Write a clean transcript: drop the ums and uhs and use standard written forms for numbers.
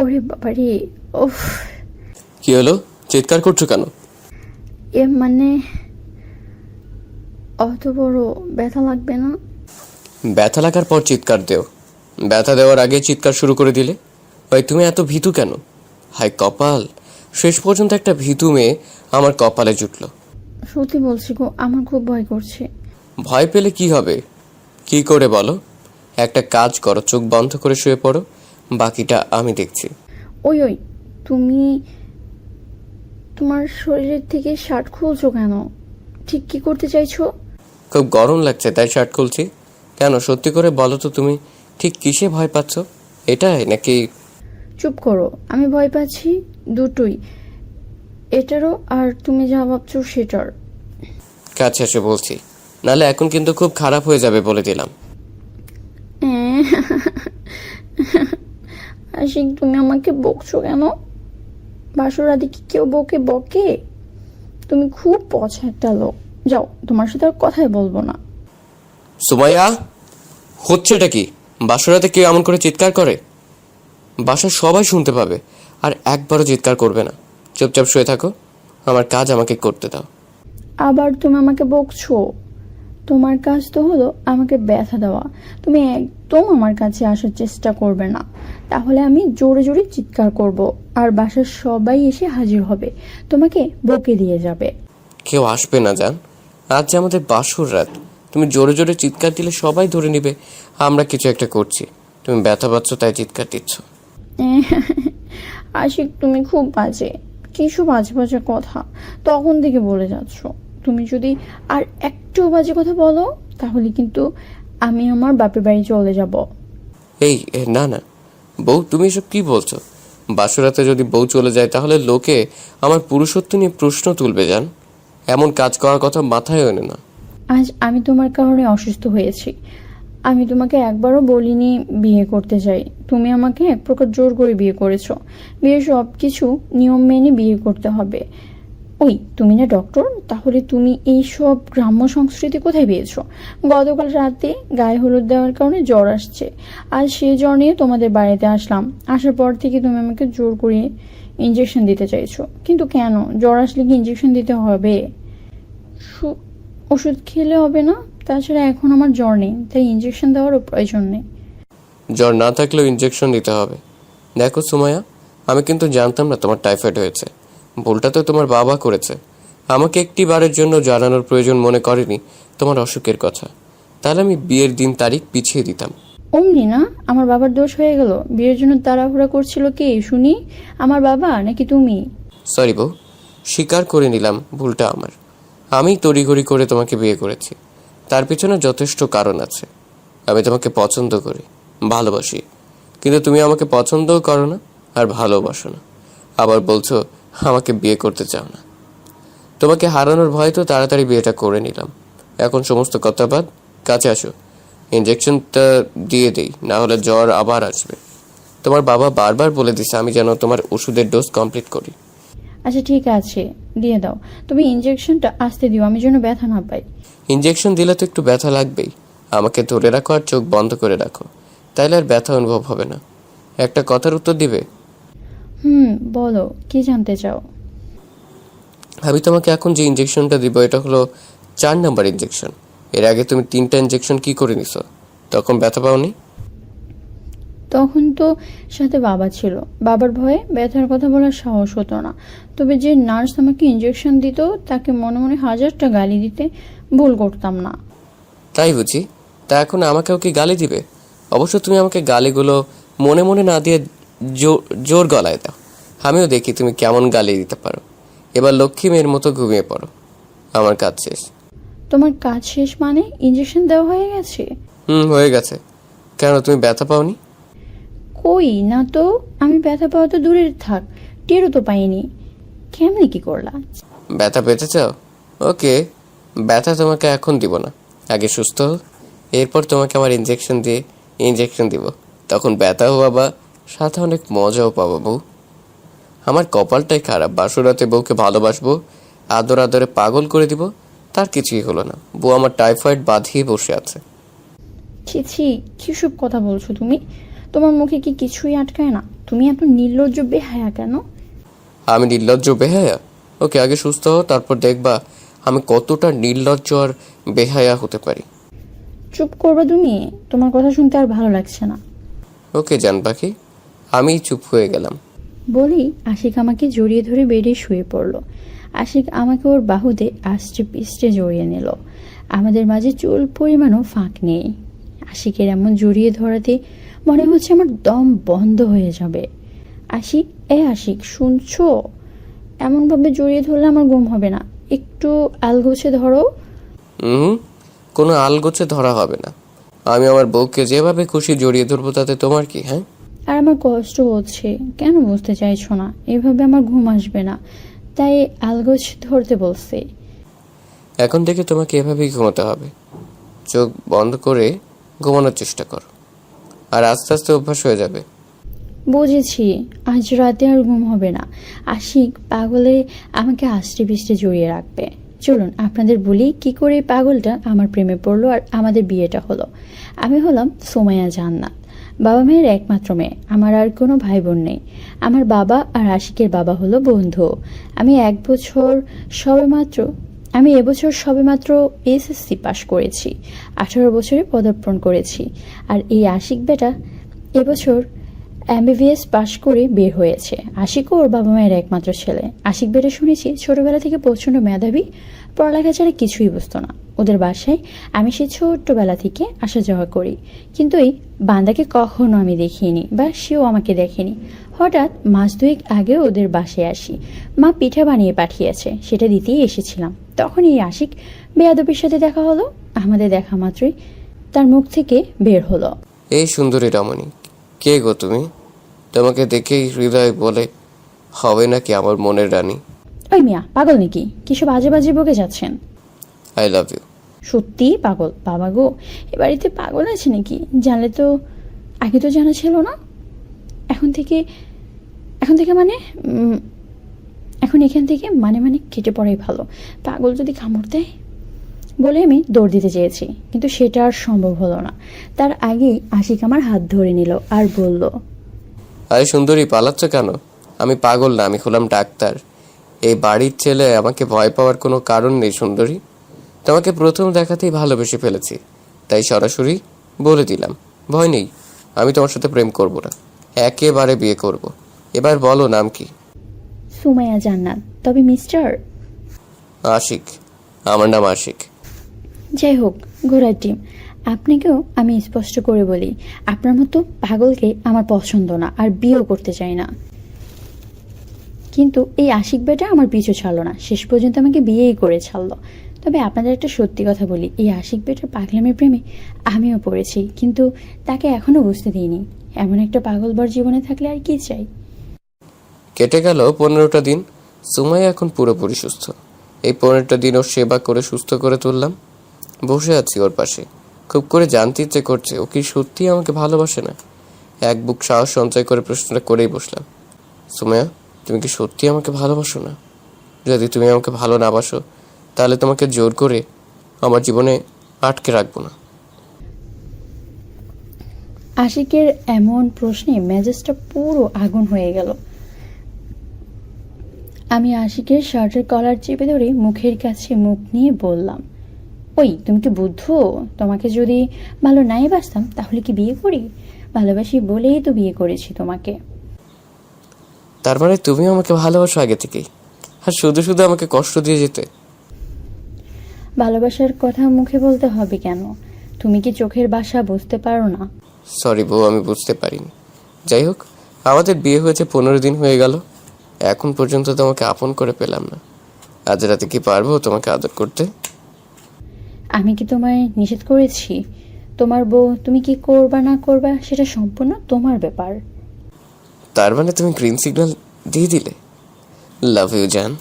ওরে বাবারে, উফ। কি হলো, চিৎকার করছো কেন? মানে অত বড় ব্যথা লাগবে না? ব্যথা লাগার পর চিৎকার দেও, ব্যথা দেওয়ার আগে চিৎকার শুরু করে দিলে। ভাই তুমি এত ভীতু কেন? হাই কপাল, শেষ পর্যন্ত একটা ভীতু মেয়ে আমার কপালে জুটলো। সত্যি বলছি গো, আমার খুব ভয় করছে। ভয় পেলে কি হবে? কি করে বলো? একটা কাজ করো, চোখ বন্ধ করে শুয়ে পড়ো, বাকিটা আমি দেখছি। ওই ওই, তুমি তোমার শরীরের থেকে শার্ট খুলছো কেন? ঠিক কি করতে চাইছো? খুব গরম লাগছে তাই শার্ট খুলছি। কেন, সত্যি করে বলো তো, তুমি ঠিক কিসে ভয় পাচ্ছ? এটাই নাকি? চুপ করো, আমি ভয় পাচ্ছি দুটোই, এটারও আর তুমি যা ভাবছো সেটার। কাছে এসে বলছি, নাহলে এখন কিন্তু খুব খারাপ হয়ে যাবে বলে দিলাম। আশিক, তুমি আমাকে বকছো কেন? বাসর রাতে কি কেউ বকে বকে? তুমি খুব পছা একটা লোক। যাও, তোমার সাথে আর কথাই বলবো না। সুমাইয়া, হচ্ছে এটা কি? বাসরাতে কেউ এমন করে চিৎকার করে? বাসার সবাই শুনতে পাবে, আর একবারও চিৎকার করবে না। চুপচাপ শুয়ে থাকো, আমার কাজ আমাকে করতে দাও। আবার তুমি আমাকে বকছো? তোমার কাজ তো হলো আমাকে ব্যথা দেওয়া। তুমি একদম আমার কাছে আসার চেষ্টা করবে না, তাহলে আমি জোরে জোরে চিৎকার করব, আর বাসার সবাই এসে হাজির হবে, তোমাকে বকে দিয়ে যাবে। কেউ আসবে না জান, আজ যে আমাদের বাসর রাত। তুমি জোরে জোরে চিৎকার দিলে সবাই ধরে নিবে আমরা কিছু একটা করছি। তুমি ব্যথা পাচ্ছ তাই চিৎকার দিচ্ছ। আশিক, তুমি খুব বাজে, কিছু বাজে বাজে কথা তখন থেকে বলে যাচ্ছ। তুমি যদি আর একটু বাজে কথা বলো, তাহলে কিন্তু আমি আমার বাপের বাড়ি চলে যাব। এই না না বউ, তুমি এসব কি বলছো? বাসরাতে যদি বউ চলে যায় তাহলে লোকে আমার পুরুষত্ব নিয়ে প্রশ্ন তুলবে জান। এমন কাজ করার কথা মাথায় এনে না। আজ আমি তোমার কারণে অসুস্থ হয়েছি। আমি তোমাকে একবারও বলিনি বিয়ে করতে চাই, তুমি আমাকে এক প্রকার জোর করে বিয়ে করেছো। বিয়ের সব কিছু নিয়ম মেনে বিয়ে করতে হবে। ওই, তুমি না ডক্টর, তাহলে তুমি এই সব গ্রাম্য সংস্কৃতি কোথায় পেয়েছো? গতকাল রাতে গায়ে হলুদ দেওয়ার কারণে জ্বর আসছে, আর সেই জ্বর নিয়ে তোমাদের বাড়িতে আসলাম। আসার পর থেকে তুমি আমাকে জোর করে ইঞ্জেকশন দিতে চাইছো, কিন্তু কেন? জ্বর আসলে কি ইঞ্জেকশন দিতে হবে? ওষুধ খেলে হবে না? তাছাড়া এখন আমার জ্বর নেই, তাই ইঞ্জেকশন দেওয়ারও প্রয়োজন নেই। জ্বর না থাকলেও ইনজেকশন দিতে হবে। দেখো সুমাইয়া, আমি কিন্তু জানতাম না তোমার টাইফয়েড হয়েছে। ভুলটা তো তোমার বাবা করেছে। আমাকে একটি বারের জন্য জানানোর প্রয়োজন মনে করেনি তোমার অসুখের কথা। তাহলে আমি বিয়ের দিন তারিখ পিছিয়ে দিতাম। অমনি না আমার বাবার দোষ হয়ে গেল? বিয়ের জন্য তাড়াহুড়া করছিল কে শুনি, আমার বাবা নাকি তুমি? সরি বউ, স্বীকার করে নিলাম ভুলটা আমার। আমি তড়িঘড়ি করে তোমাকে বিয়ে করেছি, তার পিছনে যথেষ্ট কারণ আছে। আমি তোমাকে পছন্দ করি, ভালোবাসি, কিন্তু তুমি আমাকে পছন্দও করো না আর ভালোবাসো না। আবার বলছো আমাকে বিয়ে করতে চাও না। তোমাকে হারানোর ভয়ে তো তাড়াতাড়ি বিয়েটা করে নিলাম। এখন সমস্ত কথা বাদ, কাছে আসো, ইঞ্জেকশনটা দিয়ে দেই, না হলে জ্বর আবার আসবে। তোমার বাবা বারবার বলে দিছে আমি যেন তোমার ওষুধের ডোজ কমপ্লিট করি। আচ্ছা ঠিক আছে, দিয়ে দাও। তুমি ইঞ্জেকশনটা আসতে দিও, আমি যেন ব্যথা না পাই। ইঞ্জেকশন দিলে তো একটু ব্যথা লাগবেই। আমাকে ধরে রাখো আর চোখ বন্ধ করে রাখো, তাইলে আর ব্যথা অনুভব হবে না। একটা কথার উত্তর দিবে? বলো, কি জানতে চাও? আমি তোমাকে এখন যে ইঞ্জেকশনটা দিব এটা হলো 4 নাম্বার ইঞ্জেকশন। এর আগে তুমি 3টা ইঞ্জেকশন কি করে নিছো? তখন ব্যথা পাওনি? তখন তো সাথে বাবা ছিল, বাবার ভয়ে ব্যথার কথা বলার সাহস হতো না। তবে যে নার্স আমাকে ইঞ্জেকশন দিত, তাকে মনে মনে হাজারটা গালি দিতে ভুল করতাম না। তাই বুঝি? তা এখন আমাকেও কি গালি দিবে? অবশ্য তুমি আমাকে গালিগুলো মনে মনে না দিয়ে জোর গলায় দাও, আমিও দেখি তুমি কেমন গালি দিতে পারো। এবার লক্ষ্মী মেয়ের মতো ঘুমিয়ে পড়ো, আমার কাজ শেষ। তোমার কাজ শেষ মানে ইঞ্জেকশন দেওয়া হয়ে গেছে? হয়ে গেছে। কেন, তুমি ব্যথা পাওনি? কই না তো, আমি ব্যথা পাওয়া তো দূরের থাক, টেরও তো পাইনি। কেমনি কি করলা? ব্যথা পেতে চাও? ওকে, ব্যথা তোমাকে এখন দিব না, আগে সুস্থ হও, এরপর তোমাকে আমার ইঞ্জেকশন দিব। তখন ব্যথাও পাবা, সাথে অনেক মজাও পাবো বউ। আমার কপালটাই খারাপ, বাসরাতে বউকে ভালোবাসবো, আদর আদরে পাগল করে দিব, তার কিছুই হলো না। বউ আমার টাইফয়েড বাঁধিয়ে বসে আছে। ছি ছি, কি সব কথা বলছো তুমি? তোমার মুখে কি কিছুই আটকায় না? তুমি এত নির্লজ্জ বেহায়া কেন? আমি নির্লজ্জ বেহায়া? ওকে, আগে সুস্থ হও, তারপর দেখবা আমি কতটা নির্লজ্জ আর বেহায়া হতে পারি। চুপ করবে তুমি? তোমার কথা শুনতে আর ভালো লাগছে না। ওকে জান পাখি, আমি চুপ হয়ে গেলাম। বলেই আশিক আমাকে জড়িয়ে ধরে বেডে শুয়ে পড়ল। আশিক আমাকে ওর বাহুতে আষ্টে পিষ্টে জড়িয়ে নিল। আমাদের মাঝে চুল পরিমাণও ফাঁক নেই। আশিকের এমন জড়িয়ে ধরাতে মনে হচ্ছে আমার দম বন্ধ হয়ে যাবে। আশিক, আশিক শুনছো? এমনভাবে জড়িয়ে ধরলে আমার ঘুম হবে না। একটু আলগোছে ধরো। কোনো আলগোছে ধরা হবে না। আমি আমার বউকে যেভাবে খুশি জড়িয়ে ধরবো, তাতে তোমার কি? হ্যাঁ, আর আমার কষ্ট হচ্ছে, কেন বুঝতে চাইছো না? এভাবে আমার ঘুম আসবে না, তাই আলগোছ ধরতে বলছে। এখন থেকে তোমাকে এভাবেই ঘুমাতে হবে। চোখ বন্ধ করে ঘুমানোর চেষ্টা করো, আর আস্তে আস্তে অভ্যাস হয়ে যাবে। বুঝেছি, আজ রাতে আর ঘুম হবে না। আশিক পাগলে আমাকে আষ্টে পিষ্টে জড়িয়ে রাখবে। চলুন আপনাদের বলি কি করে এই পাগলটা আমার প্রেমে পড়লো আর আমাদের বিয়েটা হলো। আমি হলাম সুমাইয়া জান্নাত, বাবা মায়ের একমাত্র মেয়ে। আমার আর কোনো ভাই বোন নেই। আমার বাবা আর আশিকের বাবা হলো বন্ধু। আমি এবছর সবেমাত্র এসএসসি পাশ করেছি। 18 বছরে পদার্পণ করেছি। আর এই আশিক বেটা এবছর এমবিবিএস পাশ করে বের হয়েছে। আশিকও ওর বাবা মায়ের একমাত্র ছেলে। আশিক বেটা শুনেছি ছোটবেলা থেকে প্রচণ্ড মেধাবী, পড়ালেখা ছাড়া কিছুই বুঝতো না। ওদের বাসায় আমি সেই ছোট্টবেলা থেকে আসা যাওয়া করি, কিন্তু এই বান্দাকে কখনো আমি দেখিনি বা সেও আমাকে দেখেনি। হঠাৎ মাস দুয়েক আগে ওদের বাসায় আসি। মা পিঠা বানিয়ে পাঠিয়েছে, সেটা দিতেই এসেছিলাম। তখন এই আশিক বেয়াদবির সাথে দেখা হলো। আমাদের দেখা মাত্রই তার মুখ থেকে বের হলো, এই সুন্দরী রমণী, কে গো তুমি? তোমাকে দেখেই হৃদয় বলে হবে নাকি আমার মনের রানী। ওই মিয়া, পাগল নাকি? কিসব বাজে বাজে বকে যাচ্ছেন? I love you. সত্যিই পাগল? বাবা গো, এ বাড়িতে পাগল আছে নাকি? জানলে তো, আগে তো জানা ছিল না। এখন থেকে মানে এখন এখান থেকে মানে কেটে পড়াই ভালো। পাগল যদি কামড় দেয়। বলে আমি দৌড় দিতে চেয়েছি, কিন্তু সেটা আর সম্ভব হলো না। তার আগেই আশিক আমার হাত ধরে নিল আর বলল, আরে সুন্দরী, পালাচ্ছ কেন? আমি পাগল না, আমি হলাম ডাক্তার। এই বাড়ির ছেলে, আমাকে ভয় পাওয়ার কোনো কারণ নেই সুন্দরী। তোমাকে প্রথম দেখাতেই ভালোবেসে ফেলেছি, তাই সরাসরি বলে দিলাম, ভয় নেই। আমি তোমার সাথে প্রেম করব না, একেবারে বিয়ে করব। এবার বলো নাম কি? সুমাইয়া জান্নাত। তবে মিস্টার? আশিক। আমার নাম আশিক। যাই হোক, ঘোড়ার ডিম। আপনাকেও আমি স্পষ্ট করে বলি, আপনার মতো পাগলকে আমার পছন্দ না, আর বিয়েও করতে চাই না। কিন্তু এই আশিক বেটা আমার পিছু ছাড়লো না, শেষ পর্যন্ত আমাকে বিয়েই করে ছাড়লো। তবে আপনাদের একটা সত্যি কথা বলি, এই আশিক বেটার পাগলামের প্রেমে আমিও পড়েছি, কিন্তু তাকে এখনো বুঝতে দিইনি। এমন একটা পাগলবর জীবনে থাকলে আর কি চাই। কেটে গেল 15টা দিন। সুমাইয়া এখন পুরোপুরি সুস্থ। এই 15টা দিন ওর সেবা করে সুস্থ করে তুললাম। বসে আছি ওর পাশে, খুব করে জানতে ইচ্ছে করছে ও কি সত্যি আমাকে ভালোবাসে না। এক বুক সাহস সঞ্চয় করে প্রশ্নটা করেই বসলাম, সুমাইয়া, তুমি কি সত্যি আমাকে ভালোবাসো না? যদি তুমি আমাকে ভালো না বাসো, তাহলে তোমাকে জোর করে আমার জীবনে আটকে রাখবো না। আশিকের এমন প্রশ্নে মেজাজটা পুরো আগুন হয়ে গেল। আমি আশিকের শার্টের কলার চেপে ধরে মুখের কাছে মুখ নিয়ে বললাম, ওই তুমি কি বুদ্ধ? তোমাকে যদি ভালো নাই বাসতাম তাহলে কি বিয়ে করি? ভালোবাসি বলেই তো বিয়ে করেছি তোমাকে। তার মানে তুমি আমাকে ভালোবাসো আগে থেকেই, আর শুধু শুধু আমাকে কষ্ট দিয়ে যেতে? ভালোবাসার কথা মুখে বলতে হবে কেন? তুমি কি চোখের ভাষা বুঝতে পারো না? সরি বউ, আমি বুঝতে পারিনি। যাই হোক, আমাদের বিয়ে হয়েছে 15 দিন হয়ে গেল, এখন পর্যন্ত তোমাকে আপন করে পেলাম না। আজ রাতে কি পারবো তোমাকে আদর করতে? আমি কি তোমায় নিষেধ করেছি? তোমার বউ, তুমি কি করবা না করবা সেটা সম্পূর্ণ তোমার ব্যাপার। তার মানে তুমি গ্রিন সিগন্যাল দিয়ে দিলে? লাভ ইউ জান।